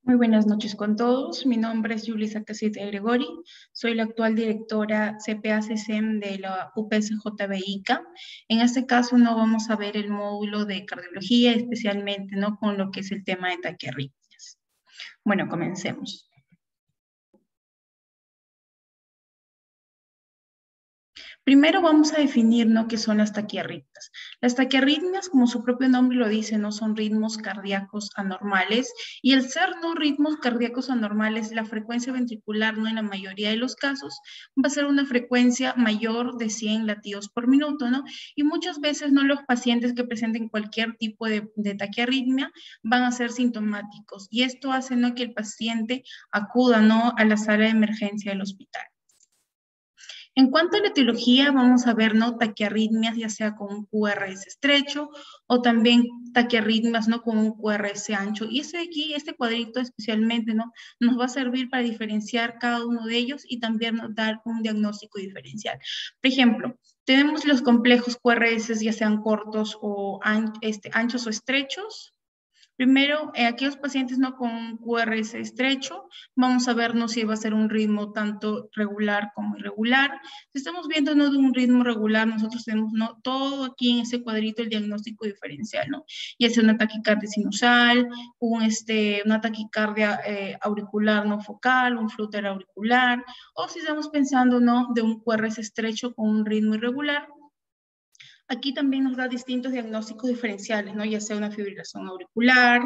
Muy buenas noches con todos. Mi nombre es Yulisa Casita Gregori. Soy la actual directora CPA-CSM de la UPSJB-ICA. En este caso no vamos a ver el módulo de cardiología, especialmente ¿no? con lo que es el tema de taquiarritmias. Bueno, comencemos. Primero vamos a definir, ¿no?, qué son las taquiarritmias. Las taquiarritmias, como su propio nombre lo dice, no son ritmos cardíacos anormales, y el ser no ritmos cardíacos anormales, la frecuencia ventricular, ¿no?, en la mayoría de los casos, va a ser una frecuencia mayor de 100 latidos por minuto, ¿no? Y muchas veces, ¿no?, los pacientes que presenten cualquier tipo de taquiarritmia van a ser sintomáticos, y esto hace, ¿no?, que el paciente acuda, ¿no?, a la sala de emergencia del hospital. En cuanto a la etiología, vamos a ver, ¿no?, taquiarritmias, ya sea con un QRS estrecho o también taquiarritmias, ¿no?, con un QRS ancho. Y este cuadrito especialmente, ¿no?, nos va a servir para diferenciar cada uno de ellos y también nos dar un diagnóstico diferencial. Por ejemplo, tenemos los complejos QRS, ya sean cortos o anchos o estrechos. Primero, aquellos pacientes no con QRS estrecho, vamos a vernos si va a ser un ritmo tanto regular como irregular. Si estamos viendo no de un ritmo regular, nosotros tenemos ¿no? todo aquí en ese cuadrito el diagnóstico diferencial, ¿no? Ya sea una taquicardia sinusal, una taquicardia auricular no focal, un flúter auricular, o si estamos pensando ¿no? de un QRS estrecho con un ritmo irregular. Aquí también nos da distintos diagnósticos diferenciales, ¿no? Ya sea una fibrilación auricular,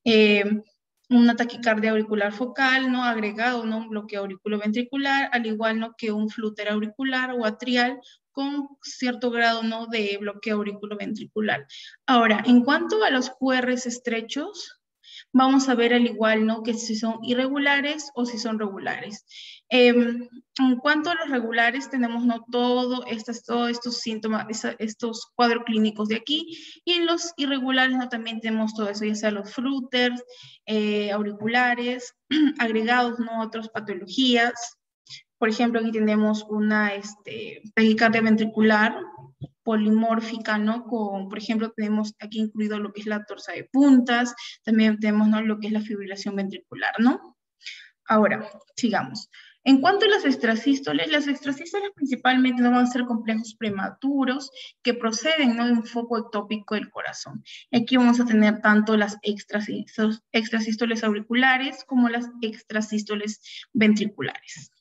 eh, una taquicardia auricular focal, ¿no? Agregado, ¿no? Un bloqueo auriculoventricular, al igual, ¿no? Que un flúter auricular o atrial con cierto grado, ¿no? De bloqueo auriculoventricular. Ahora, en cuanto a los QRs estrechos, vamos a ver al igual, ¿no? Que si son irregulares o si son regulares. En cuanto a los regulares, tenemos ¿no? todos estos síntomas, estos cuadros clínicos de aquí, y en los irregulares ¿no? también tenemos todo eso, ya sea los flúters, auriculares, agregados, ¿no? Otras patologías. Por ejemplo, aquí tenemos una taquicardia ventricular polimórfica, ¿no? Por ejemplo, tenemos aquí incluido lo que es la torsa de puntas, también tenemos, ¿no?, lo que es la fibrilación ventricular, ¿no? Ahora, sigamos. En cuanto a las extrasístoles principalmente no van a ser complejos prematuros que proceden, ¿no?, de un foco ectópico del corazón. Aquí vamos a tener tanto las extrasístoles auriculares como las extrasístoles ventriculares.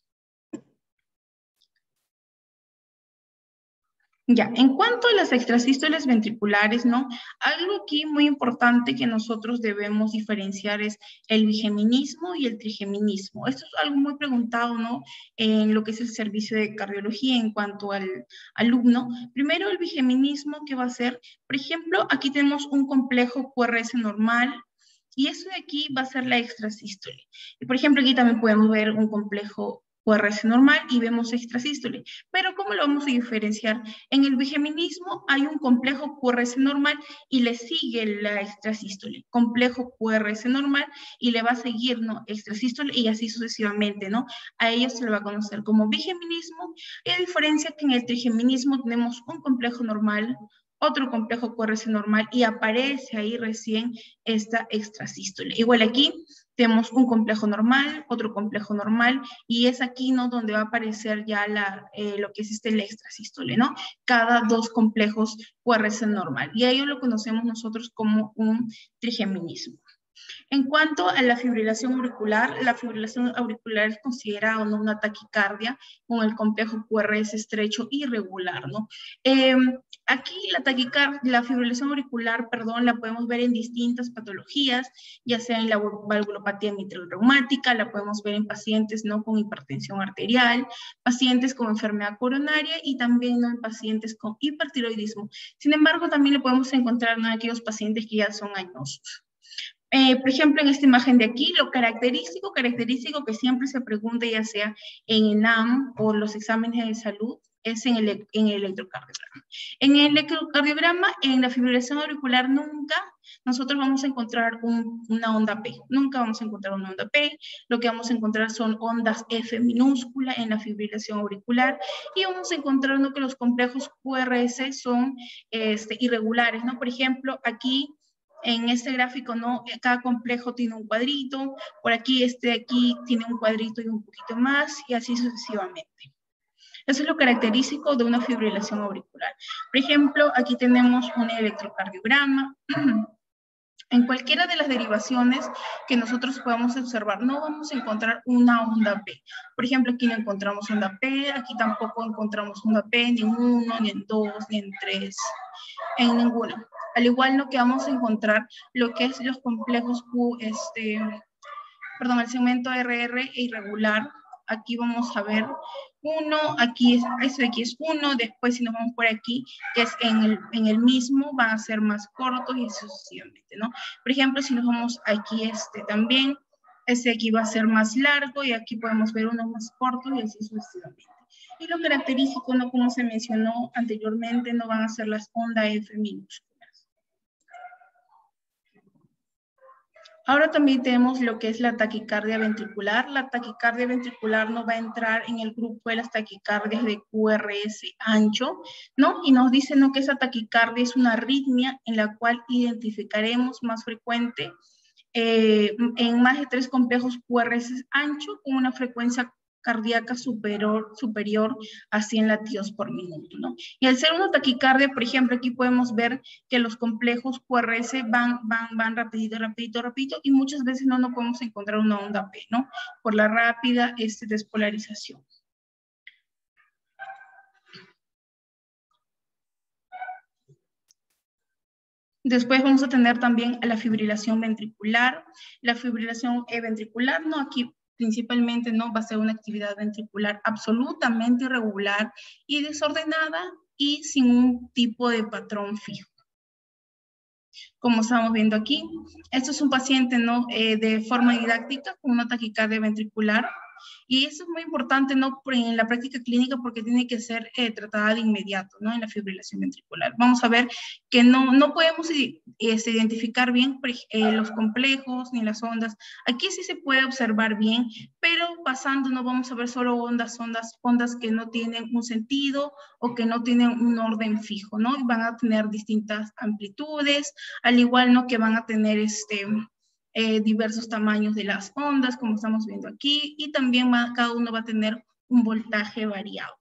Ya, en cuanto a las extrasístoles ventriculares, ¿no? Algo aquí muy importante que nosotros debemos diferenciar es el bigeminismo y el trigeminismo. Esto es algo muy preguntado, ¿no? En lo que es el servicio de cardiología en cuanto al alumno. Primero, el bigeminismo, ¿qué va a ser? Por ejemplo, aquí tenemos un complejo QRS normal, y eso de aquí va a ser la extrasístole. Y por ejemplo, aquí también podemos ver un complejo QRS normal y vemos extrasístole. Pero ¿cómo lo vamos a diferenciar? En el bigeminismo hay un complejo QRS normal y le sigue la extrasístole, complejo QRS normal y le va a seguir, ¿no?, extrasístole y así sucesivamente, ¿no? A ellos se le va a conocer como bigeminismo, y a diferencia que en el trigeminismo tenemos un complejo normal, otro complejo QRS normal y aparece ahí recién esta extrasístole. Igual aquí tenemos un complejo normal, otro complejo normal, y es aquí, ¿no?, donde va a aparecer ya lo que es la extrasístole, ¿no? Cada dos complejos QRS normal. Y a ello lo conocemos nosotros como un trigeminismo. En cuanto a la fibrilación auricular es considerada, ¿no?, una taquicardia con el complejo QRS estrecho irregular, ¿no? Aquí la fibrilación auricular, perdón, la podemos ver en distintas patologías, ya sea en la valvulopatía mitral reumática, la podemos ver en pacientes, ¿no?, con hipertensión arterial, pacientes con enfermedad coronaria y también, ¿no?, en pacientes con hipertiroidismo. Sin embargo, también lo podemos encontrar, ¿no?, en aquellos pacientes que ya son añosos. Por ejemplo, en esta imagen de aquí, lo característico que siempre se pregunta, ya sea en ENAM o los exámenes de salud, es en el electrocardiograma. En el electrocardiograma, en la fibrilación auricular, nunca nosotros vamos a encontrar una onda P. Nunca vamos a encontrar una onda P. Lo que vamos a encontrar son ondas F minúscula en la fibrilación auricular, y vamos a encontrar, ¿no?, que los complejos QRS son irregulares, ¿no? Por ejemplo, aquí En este gráfico, ¿no? Cada complejo tiene un cuadrito, por aquí este de aquí tiene un cuadrito y un poquito más, y así sucesivamente. Eso es lo característico de una fibrilación auricular. Por ejemplo, aquí tenemos un electrocardiograma. En cualquiera de las derivaciones que nosotros podamos observar, no vamos a encontrar una onda P. Por ejemplo, aquí no encontramos onda P, aquí tampoco encontramos onda P, ni en 1, ni en 2, ni en 3, en ninguno. Al igual no que vamos a encontrar lo que es los complejos Q, el segmento RR e irregular. Aquí vamos a ver 1, aquí este de aquí es 1, después si nos vamos por aquí, que es en el mismo, van a ser más cortos y sucesivamente, ¿no? Por ejemplo, si nos vamos aquí también, este de aquí va a ser más largo y aquí podemos ver uno más corto y así sucesivamente. Y lo característico, ¿no? Como se mencionó anteriormente, no van a ser las ondas F minúsculas. Ahora también tenemos lo que es la taquicardia ventricular. La taquicardia ventricular no va a entrar en el grupo de las taquicardias de QRS ancho, ¿no? Y nos dice, ¿no?, que esa taquicardia es una arritmia en la cual identificaremos más frecuente en más de 3 complejos QRS ancho con una frecuencia cardíaca superior a 100 latidos por minuto, ¿no? Y al ser una taquicardia, por ejemplo, aquí podemos ver que los complejos QRS van rapidito, y muchas veces no podemos encontrar una onda P, ¿no? Por la rápida despolarización. Después vamos a tener también la fibrilación ventricular. La fibrilación ventricular, ¿no? Aquí principalmente, ¿no?, va a ser una actividad ventricular absolutamente irregular y desordenada y sin un tipo de patrón fijo. Como estamos viendo aquí, esto es un paciente, ¿no?, de forma didáctica con una taquicardia ventricular. Y eso es muy importante, ¿no?, en la práctica clínica porque tiene que ser tratada de inmediato, ¿no?, en la fibrilación ventricular. Vamos a ver que no podemos identificar bien los complejos ni las ondas. Aquí sí se puede observar bien, pero pasando no vamos a ver solo ondas que no tienen un sentido o que no tienen un orden fijo, ¿no? Y van a tener distintas amplitudes, al igual, ¿no?, que van a tener diversos tamaños de las ondas, como estamos viendo aquí, y también cada uno va a tener un voltaje variado.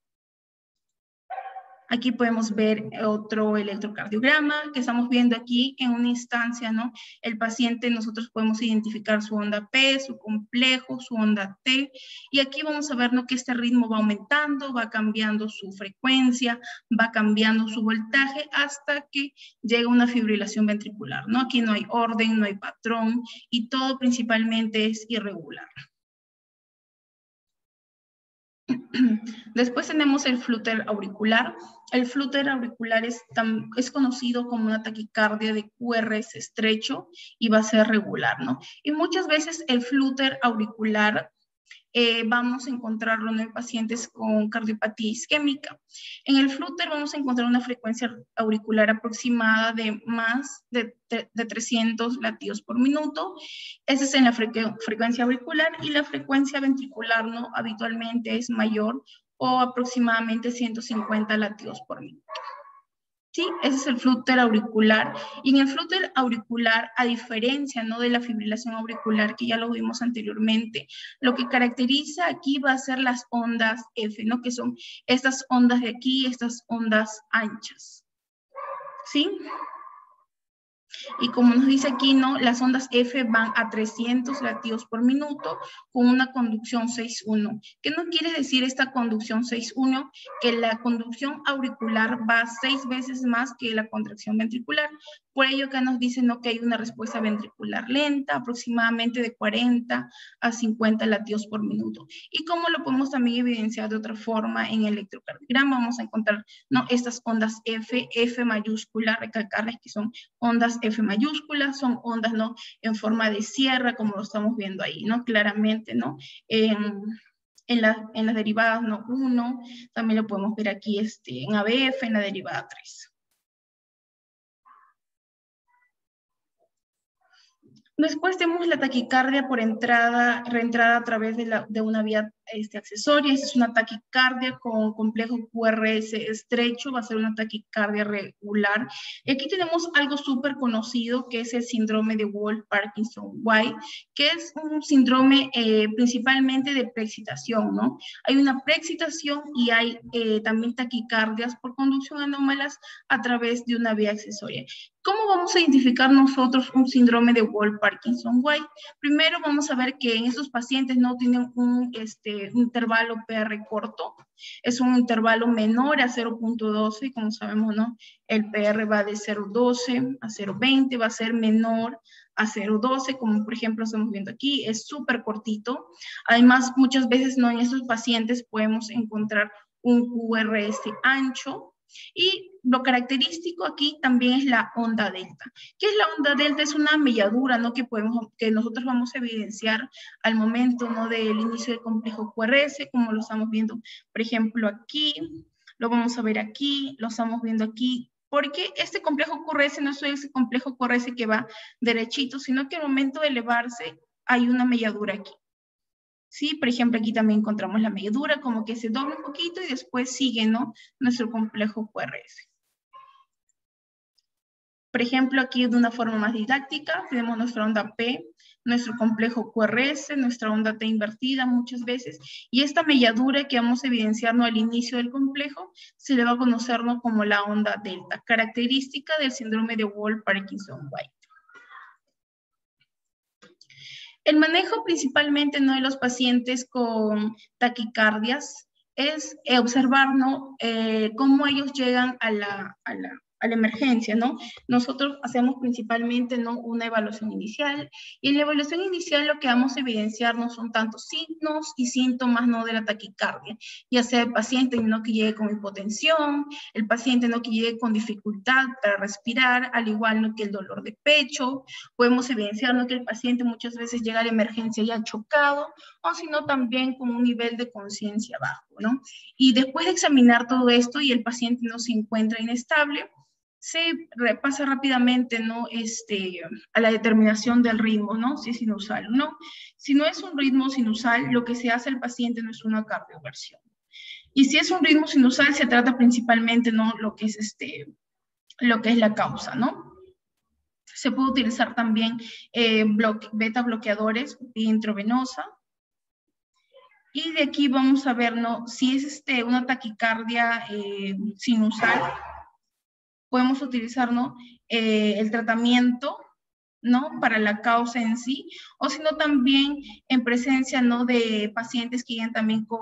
Aquí podemos ver otro electrocardiograma que estamos viendo aquí en una instancia, ¿no? El paciente, nosotros podemos identificar su onda P, su complejo, su onda T, y aquí vamos a ver, ¿no?, que este ritmo va aumentando, va cambiando su frecuencia, va cambiando su voltaje hasta que llega una fibrilación ventricular, ¿no? Aquí no hay orden, no hay patrón y todo principalmente es irregular. Después tenemos el flúter auricular. El flúter auricular es conocido como una taquicardia de QRS estrecho y va a ser regular, ¿no? Y muchas veces el flúter auricular vamos a encontrarlo en pacientes con cardiopatía isquémica. En el flúter vamos a encontrar una frecuencia auricular aproximada de más de 300 latidos por minuto. Esa es en la frecuencia auricular, y la frecuencia ventricular, ¿no?, habitualmente es mayor o aproximadamente 150 latidos por minuto. Sí, ese es el flúter auricular. Y en el flúter auricular, a diferencia, ¿no?, de la fibrilación auricular, que ya lo vimos anteriormente, lo que caracteriza aquí va a ser las ondas F, ¿no?, que son estas ondas de aquí, estas ondas anchas. ¿Sí? Y como nos dice aquí, ¿no?, las ondas F van a 300 latidos por minuto con una conducción 6-1. ¿Qué no quiere decir esta conducción 6-1? Que la conducción auricular va 6 veces más que la contracción ventricular. Por ello acá nos dicen, ¿no?, que hay una respuesta ventricular lenta, aproximadamente de 40 a 50 latidos por minuto. Y como lo podemos también evidenciar de otra forma en el electrocardiograma, vamos a encontrar, ¿no?, estas ondas F mayúscula, recalcarles que son ondas F mayúsculas, son ondas, ¿no?, en forma de sierra, como lo estamos viendo ahí, ¿no?, claramente, ¿no? En las derivadas, ¿no?, 1, también lo podemos ver aquí en ABF, en la derivada 3. Después tenemos la taquicardia por reentrada a través de una vía accesoria. Esta es una taquicardia con complejo QRS estrecho, va a ser una taquicardia regular. Y aquí tenemos algo súper conocido que es el síndrome de Wolff-Parkinson-White, que es un síndrome principalmente de preexcitación, ¿no? Hay una preexcitación y hay también taquicardias por conducción anómalas a través de una vía accesoria. ¿Cómo vamos a identificar nosotros un síndrome de Wolff-Parkinson-White? Primero vamos a ver que en estos pacientes no tienen un intervalo PR corto, es un intervalo menor a 0.12, como sabemos, ¿no? El PR va de 0.12 a 0.20, va a ser menor a 0.12, como por ejemplo estamos viendo aquí, es súper cortito. Además, muchas veces no en estos pacientes podemos encontrar un QRS ancho. Y lo característico aquí también es la onda delta. ¿Qué es la onda delta? Es una melladura, ¿no? que nosotros vamos a evidenciar al momento, ¿no? Del inicio del complejo QRS, como lo estamos viendo, por ejemplo, aquí, lo vamos a ver aquí, lo estamos viendo aquí, porque este complejo QRS no es ese complejo QRS que va derechito, sino que al momento de elevarse hay una melladura aquí. Sí, por ejemplo, aquí también encontramos la melladura, como que se dobla un poquito y después sigue, ¿no? Nuestro complejo QRS. Por ejemplo, aquí de una forma más didáctica, tenemos nuestra onda P, nuestro complejo QRS, nuestra onda T invertida muchas veces, y esta melladura que vamos a evidenciarnos al inicio del complejo, se le va a conocernos como la onda delta, característica del síndrome de Wolff-Parkinson-White. El manejo principalmente, ¿no?, de los pacientes con taquicardias es observar, ¿no?, cómo ellos llegan a la emergencia, ¿no? Nosotros hacemos principalmente, ¿no?, una evaluación inicial, y en la evaluación inicial lo que vamos a evidenciar no son tantos signos y síntomas, ¿no?, de la taquicardia, ya sea el paciente, ¿no?, que llegue con hipotensión, el paciente, ¿no?, que llegue con dificultad para respirar, al igual, ¿no?, que el dolor de pecho. Podemos evidenciar, ¿no?, que el paciente muchas veces llega a la emergencia ya chocado, o si no también con un nivel de conciencia bajo, ¿no? Y después de examinar todo esto y el paciente no se encuentra inestable, se repasa rápidamente, ¿no?, a la determinación del ritmo, ¿no?, si es sinusal o no. Si no es un ritmo sinusal, lo que se hace al paciente no es una cardioversión. Y si es un ritmo sinusal, se trata principalmente, ¿no?, lo que es la causa, ¿no? Se puede utilizar también beta bloqueadores vía intravenosa. Y de aquí vamos a ver, ¿no?, si es una taquicardia sinusal, podemos utilizar, ¿no?, el tratamiento, ¿no?, para la causa en sí, o sino también en presencia, ¿no?, de pacientes que llegan también con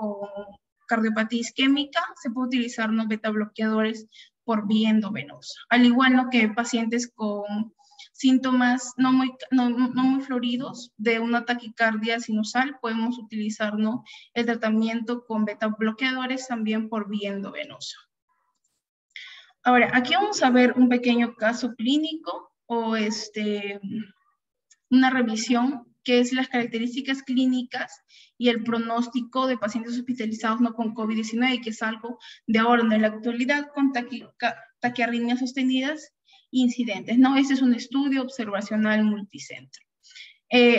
cardiopatía isquémica, se puede utilizar, ¿no?, beta bloqueadores por vía endovenosa. Al igual, ¿no?, que pacientes con síntomas no muy floridos de una taquicardia sinusal, podemos utilizar, ¿no?, el tratamiento con beta bloqueadores también por vía endovenosa. Ahora, aquí vamos a ver un pequeño caso clínico o una revisión que es las características clínicas y el pronóstico de pacientes hospitalizados no con COVID-19, que es algo de ahora en la actualidad con taquiarritmias sostenidas incidentes, ¿no? Este es un estudio observacional multicentro.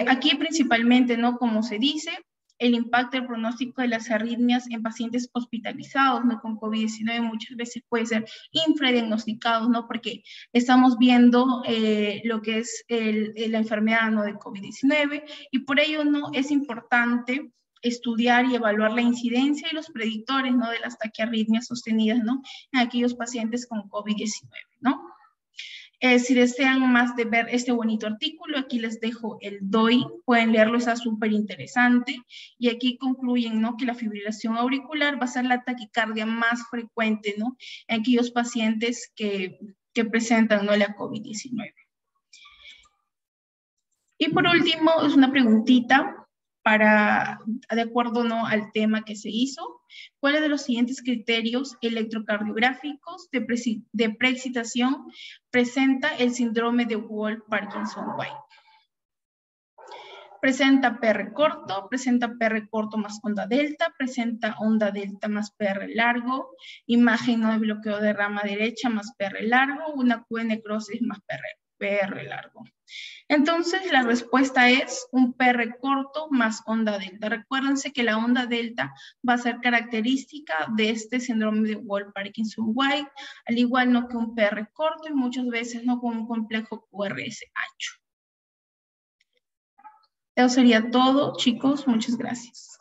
Aquí principalmente, ¿no?, como se dice, el impacto del pronóstico de las arritmias en pacientes hospitalizados, ¿no?, con COVID-19 muchas veces puede ser infradiagnosticados, ¿no?, porque estamos viendo lo que es la enfermedad, ¿no?, de COVID-19, y por ello, ¿no?, es importante estudiar y evaluar la incidencia y los predictores, ¿no?, de las taquiarritmias sostenidas, ¿no?, en aquellos pacientes con COVID-19, ¿no? Si desean más de ver este bonito artículo, aquí les dejo el DOI, pueden leerlo, está súper interesante. Y aquí concluyen, ¿no?, que la fibrilación auricular va a ser la taquicardia más frecuente, ¿no?, en aquellos pacientes que presentan, ¿no?, la COVID-19. Y por último, es una preguntita de acuerdo, ¿no?, al tema que se hizo. ¿Cuáles de los siguientes criterios electrocardiográficos de preexcitación presenta el síndrome de Wolff-Parkinson-White? Presenta PR corto más onda delta, presenta onda delta más PR largo, imagen no de bloqueo de rama derecha más PR largo, una Q necrosis más PR PR largo. Entonces, la respuesta es un PR corto más onda delta. Recuérdense que la onda delta va a ser característica de este síndrome de Wolff-Parkinson-White, al igual no que un PR corto y muchas veces no con un complejo QRS ancho. Eso sería todo, chicos. Muchas gracias.